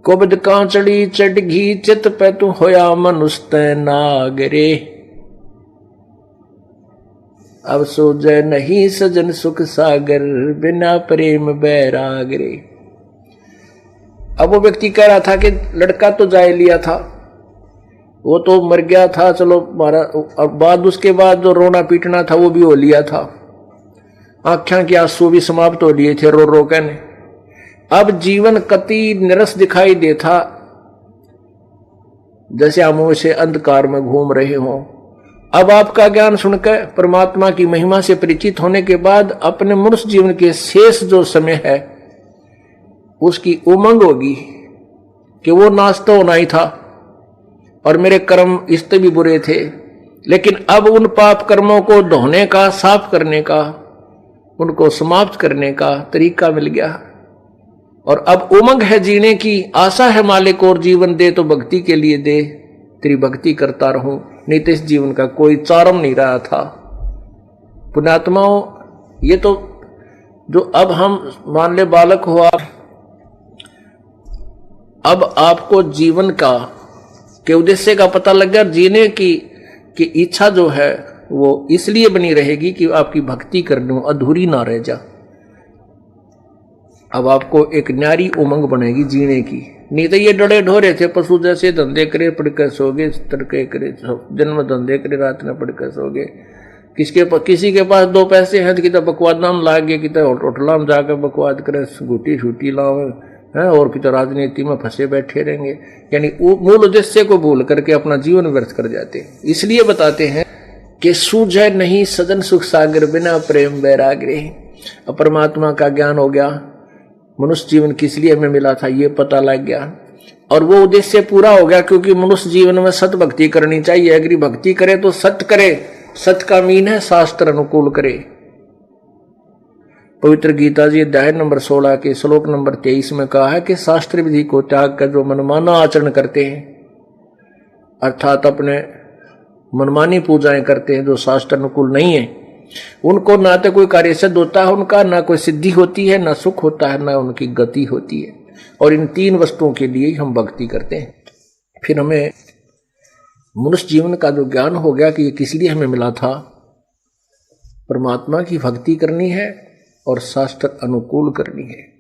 कुबद कांचड़ी चढ़ घी चित पे तू होया मनुष्य नागरे। अब सोझे नहीं सजन सुख सागर बिना प्रेम बैराग रे। अब वो व्यक्ति कह रहा था कि लड़का तो जाए लिया था, वो तो मर गया था, चलो मारा, और बाद उसके बाद जो रोना पीटना था वो भी हो लिया था, आँखों के आंसू भी समाप्त हो लिए थे रो रो कहने। अब जीवन कति निरस दिखाई देता, जैसे हम उसे अंधकार में घूम रहे हों। अब आपका ज्ञान सुनकर परमात्मा की महिमा से परिचित होने के बाद अपने मनुष्य जीवन के शेष जो समय है उसकी उमंग होगी कि वो नाश तो होना ही था और मेरे कर्म इससे भी बुरे थे, लेकिन अब उन पाप कर्मों को धोने का, साफ करने का, उनको समाप्त करने का तरीका मिल गया। और अब उमंग है जीने की, आशा है मालिक और जीवन दे तो भक्ति के लिए दे, तेरी भक्ति करता रहूं, नहीं तो इस जीवन का कोई चारम नहीं रहा था। पुण्यात्माओं, ये तो जो अब हम मान ले बालक हुआ, अब आपको जीवन का के उद्देश्य का पता लग गया, जीने की इच्छा जो है वो इसलिए बनी रहेगी कि आपकी भक्ति करने अधूरी ना रह जा। अब आपको एक न्यारी उमंग बनेगी जीने की, नहीं तो ये डरे ढोरे थे पशु जैसे, धंधे करे पड़कर सोगे, तड़के करे जन्म धंधे करे रात में पड़कर सोगे। किसी के पास दो पैसे हैं तो कितना बकवाद नाम लागे, कितना होटला में जाकर बकवाद करे, घूटी छूटी लाओ है, और कितना राजनीति में फंसे बैठे रहेंगे, यानी मूल उद्देश्य को भूल करके अपना जीवन व्यर्थ कर जाते हैं। इसलिए बताते हैं कि सूझे नहीं सजन सुख सागर बिना प्रेम बैराग रे। अब परमात्मा का ज्ञान हो गया, मनुष्य जीवन किस लिए हमें मिला था ये पता लग गया, और वो उद्देश्य पूरा हो गया, क्योंकि मनुष्य जीवन में सत भक्ति करनी चाहिए। अगर भक्ति करे तो सत्य करे, सत्य का मीन है शास्त्र अनुकूल करे। पवित्र गीता जी अध्याय नंबर 16 के श्लोक नंबर 23 में कहा है कि शास्त्र विधि को त्याग कर जो मनमाना आचरण करते हैं, अर्थात अपने मनमानी पूजाएं करते हैं जो शास्त्र अनुकूल नहीं है, उनको ना तो कोई कार्य सिद्ध होता है उनका, ना कोई सिद्धि होती है, ना सुख होता है, ना उनकी गति होती है। और इन तीन वस्तुओं के लिए हम भक्ति करते हैं। फिर हमें मनुष्य जीवन का जो ज्ञान हो गया कि ये किस लिए हमें मिला था, परमात्मा की भक्ति करनी है और शास्त्र अनुकूल करनी है।